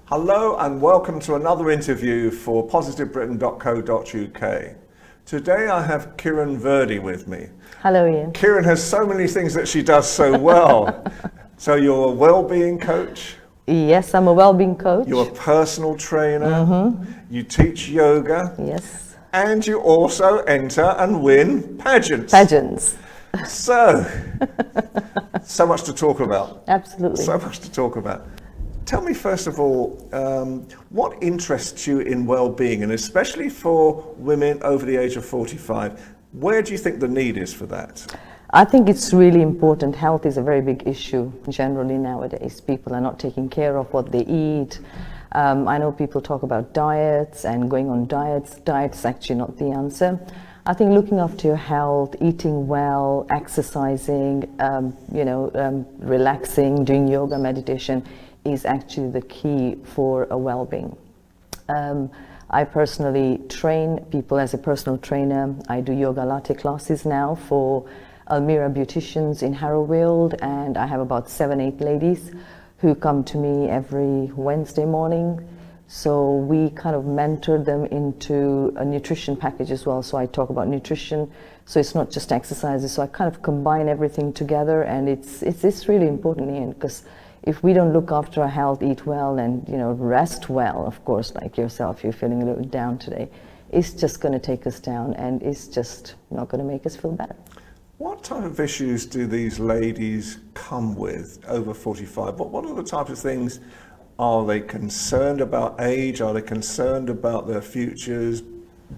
Hello and welcome to another interview for positivebritain.co.uk. Today I have Kiran Virdee with me. Hello, Ian. Kiran has so many things that she does so well. So you're a well-being coach. Yes, I'm a well-being coach. You're a personal trainer. You teach yoga. Yes. And you also enter and win pageants. Pageants. So much to talk about. Absolutely. So much to talk about. Tell me first of all, what interests you in well-being, and especially for women over the age of 45, where do you think the need is for that? I think it's really important. Health is a very big issue generally nowadays. People are not taking care of what they eat. I know people talk about diets and going on diets. Diets is actually not the answer. I think looking after your health, eating well, exercising, relaxing, doing yoga, meditation is actually the key for a well-being. I personally train people as a personal trainer. I do yoga latte classes now for Almira beauticians in Harrowfield, and I have about 7-8 ladies who come to me every Wednesday morning. So we kind of mentor them into a nutrition package as well. So I talk about nutrition, so it's not just exercises. So I kind of combine everything together, and it's really important, Ian, because if we don't look after our health, eat well, and rest well, of course, like yourself, you're feeling a little down today, it's just going to take us down, and it's just not going to make us feel better. What type of issues do these ladies come with over 45? What are the types of things? Are they concerned about age? Are they concerned about their futures?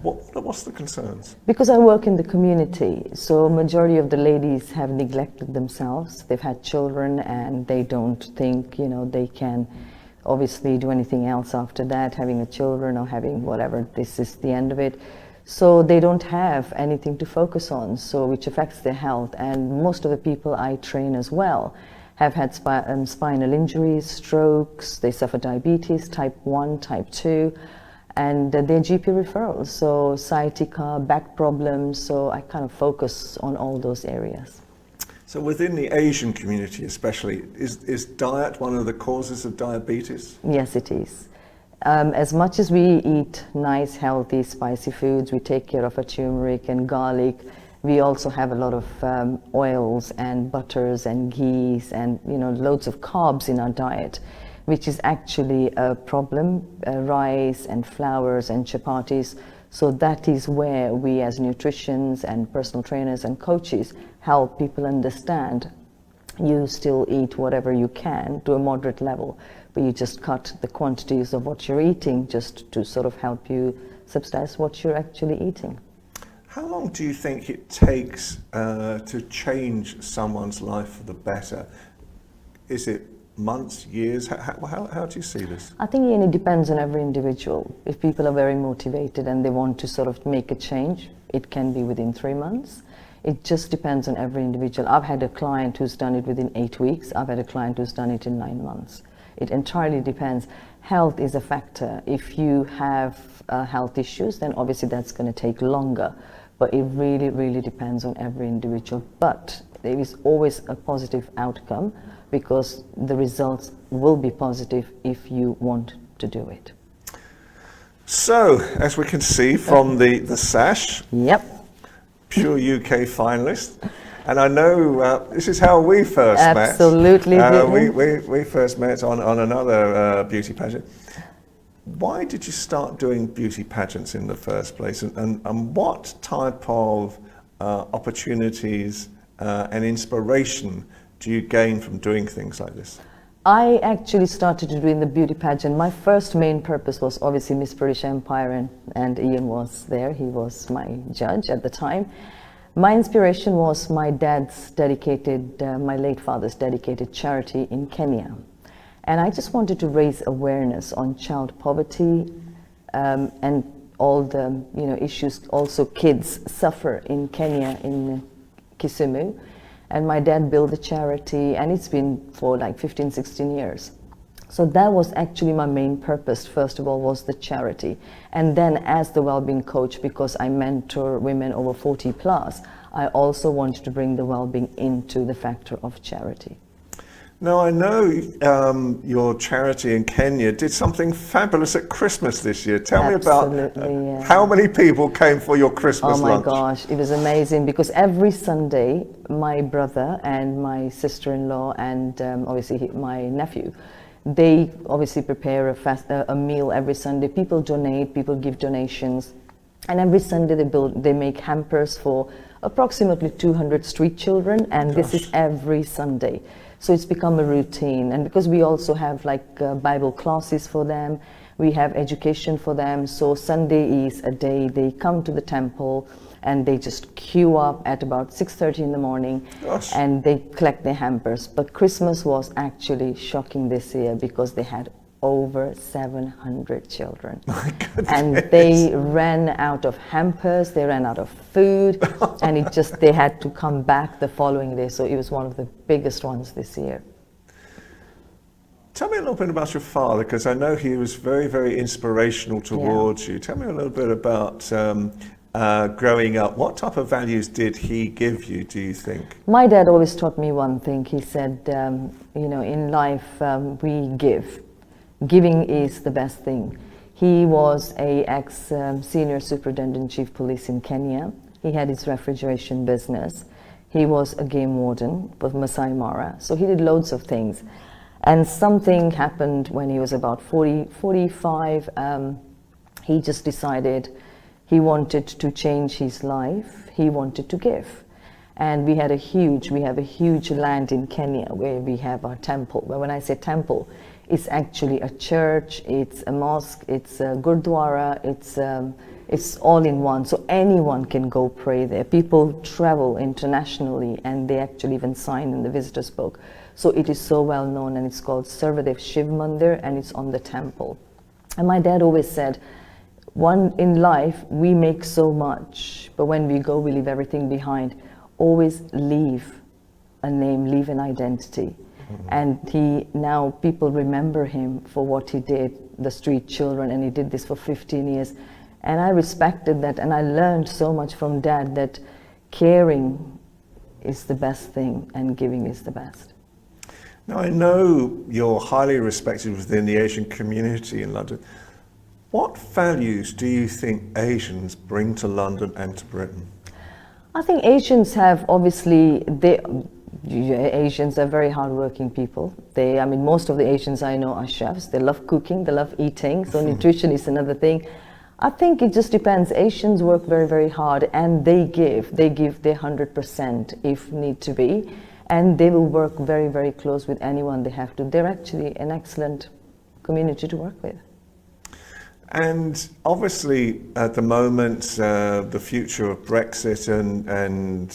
What's the concerns? Because I work in the community, so majority of the ladies have neglected themselves. They've had children and they don't think, they can obviously do anything else after that, having a children or having whatever, this is the end of it. So they don't have anything to focus on, so which affects their health. And most of the people I train as well have had spinal injuries, strokes, they suffer diabetes, type 1, type 2, and their GP referrals, so sciatica, back problems, so I kind of focus on all those areas. So within the Asian community especially, is diet one of the causes of diabetes? Yes, it is. As much as we eat nice, healthy, spicy foods, we take care of our turmeric and garlic, we also have a lot of oils and butters and ghees and loads of carbs in our diet, which is actually a problem, rice and flours and chapatis. So that is where we as nutritionists and personal trainers and coaches help people understand you still eat whatever you can to a moderate level, but you just cut the quantities of what you're eating just to sort of help you subsidize what you're actually eating. How long do you think it takes to change someone's life for the better? Is it months, years? How do you see this? I think it depends on every individual. If people are very motivated and they want to sort of make a change, it can be within 3 months. It just depends on every individual. I've had a client who's done it within 8 weeks. I've had a client who's done it in 9 months. It entirely depends. Health is a factor. If you have health issues, then obviously that's going to take longer. But it really, really depends on every individual. But there is always a positive outcome because the results will be positive if you want to do it. So, as we can see from the sash, yep, pure UK finalist, and I know this is how we first Absolutely met. We first met on another beauty pageant. Why did you start doing beauty pageants in the first place, and what type of opportunities and inspiration do you gain from doing things like this? I actually started doing the beauty pageant. My first main purpose was obviously Miss British Empire, and Ian was there. He was my judge at the time. My inspiration was my dad's dedicated, my late father's dedicated charity in Kenya. And I just wanted to raise awareness on child poverty and all the issues also kids suffer in Kenya, in Kisumu. And my dad built the charity, and it's been for like 15, 16 years. So that was actually my main purpose, first of all, was the charity. And then as the well-being coach, because I mentor women over 40 plus, I also wanted to bring the well-being into the factor of charity. Now, I know your charity in Kenya did something fabulous at Christmas this year. Tell me about Absolutely, how many people came for your Christmas Oh my lunch? gosh, it was amazing because every Sunday, my brother and my sister-in-law and obviously my nephew, they obviously prepare a meal every Sunday. People donate, people give donations, and every Sunday they make hampers for approximately 200 street children, and this is every Sunday. So it's become a routine, and because we also have like Bible classes for them, we have education for them. So Sunday is a day they come to the temple and they just queue up at about 6:30 in the morning. Gosh. And they collect their hampers. But Christmas was actually shocking this year because they had over 700 children. My goodness. And they ran out of hampers, they ran out of food, and they had to come back the following day. So it was one of the biggest ones this year. Tell me a little bit about your father, because I know he was very, very inspirational towards you. Tell me a little bit about growing up. What type of values did he give you, do you think? My dad always taught me one thing. He said, in life we give. Giving is the best thing. He was a ex-senior superintendent chief police in Kenya. He had his refrigeration business. He was a game warden with Masai Mara. So he did loads of things. And something happened when he was about 45. He just decided he wanted to change his life. He wanted to give. And we have a huge land in Kenya where we have our temple. But when I say temple, it's actually a church, it's a mosque, it's a gurdwara, it's all in one. So anyone can go pray there. People travel internationally and they actually even sign in the visitors book. So it is so well known, and it's called Sarvadev Shiv Mandir, and it's on the temple. And my dad always said, in life we make so much, but when we go we leave everything behind. Always leave a name, leave an identity. And now people remember him for what he did, the street children, and he did this for 15 years. And I respected that, and I learned so much from Dad that caring is the best thing and giving is the best. Now, I know you're highly respected within the Asian community in London. What values do you think Asians bring to London and to Britain? I think Asians have, obviously, Asians are very hardworking people. Most of the Asians I know are chefs. They love cooking, they love eating, so nutrition is another thing. I think it just depends. Asians work very, very hard, and they give their 100% if need to be, and they will work very, very close with anyone they have to. They're actually an excellent community to work with. And obviously, at the moment, the future of Brexit and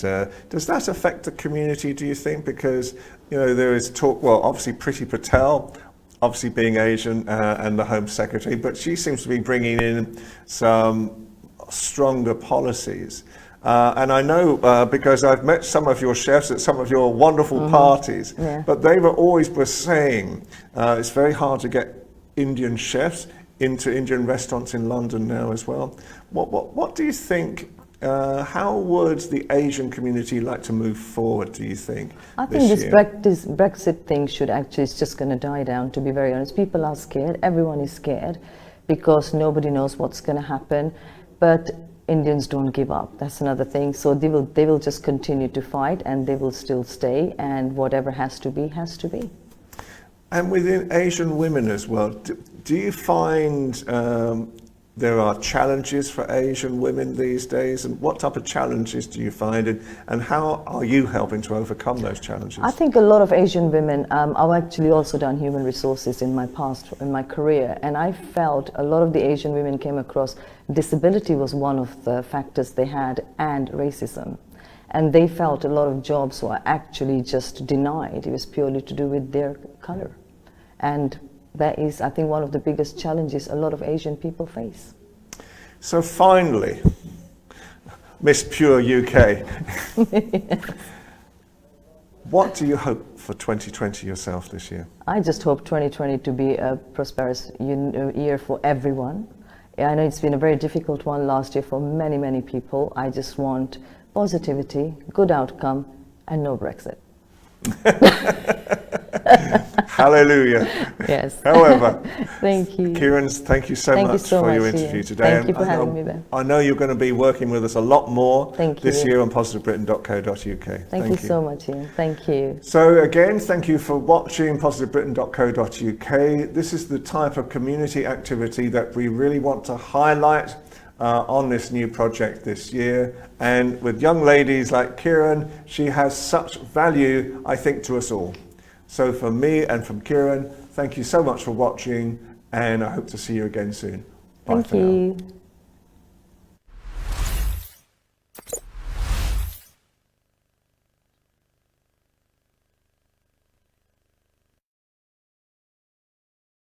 does that affect the community, do you think? Because, there is talk, well, obviously Priti Patel, obviously being Asian and the Home Secretary, but she seems to be bringing in some stronger policies. And I know because I've met some of your chefs at some of your wonderful parties, but they were saying it's very hard to get Indian chefs into Indian restaurants in London now as well. What do you think? How would the Asian community like to move forward, do you think? I think this Brexit thing it's just going to die down, to be very honest. People are scared, everyone is scared, because nobody knows what's going to happen. But Indians don't give up, that's another thing. So they will just continue to fight, and they will still stay, and whatever has to be, has to be. And within Asian women as well, do you find there are challenges for Asian women these days? And what type of challenges do you find? And how are you helping to overcome those challenges? I think a lot of Asian women, I've actually also done human resources in my career, and I felt a lot of the Asian women came across disability was one of the factors they had, and racism. And they felt a lot of jobs were actually just denied. It was purely to do with their color. And that is, I think, one of the biggest challenges a lot of Asian people face. So finally, Miss Pure UK, what do you hope for 2020 yourself this year? I just hope 2020 to be a prosperous year for everyone. I know it's been a very difficult one last year for many, many people. I just want positivity, good outcome, and no Brexit. Hallelujah. Yes. However, Thank you. Kiran, thank you so much so for much, your Ian. interview today. Thank you for having me there. I know you're going to be working with us a lot more this you. year on positivebritain.co.uk. Thank you so much, Ian. Thank you. So again, thank you for watching positivebritain.co.uk. This is the type of community activity that we really want to highlight on this new project this year. And with young ladies like Kiran, she has such value, I think, to us all. So from me and from Kiran, thank you so much for watching, and I hope to see you again soon. Bye Thank for now. you.